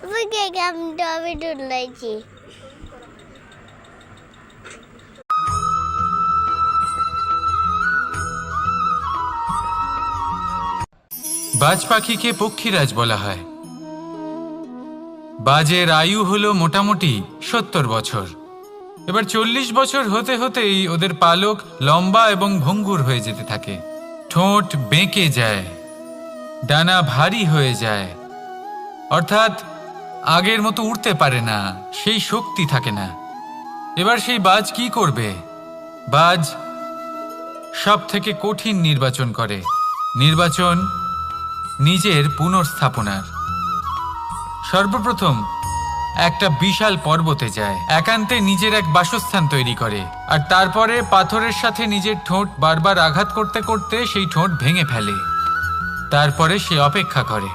আমি ঢুলাইছি। বাজ পাখিকে পক্ষীরাজ বলা হয়। বাজের আয়ু হলো মোটামুটি 70 বছর। এবার 40 বছর হতে হতেই ওদের পালক লম্বা এবং ভঙ্গুর হয়ে যেতে থাকে, ঠোঁট বেঁকে যায়, ডানা ভারী হয়ে যায়, অর্থাৎ আগের মতো উড়তে পারে না, সেই শক্তি থাকে না। এবার সেই বাজ কি করবে? বাজ সব থেকে কঠিন নির্বাচন করে, নির্বাচন নিজের পুনর্স্থাপনার। সর্বপ্রথম একটা বিশাল পর্বতে যায়, একান্তে নিজের এক বাসস্থান তৈরি করে, আর তারপরে পাথরের সাথে নিজের ঠোঁট বারবার আঘাত করতে করতে সেই ঠোঁট ভেঙে ফেলে। তারপরে সে অপেক্ষা করে।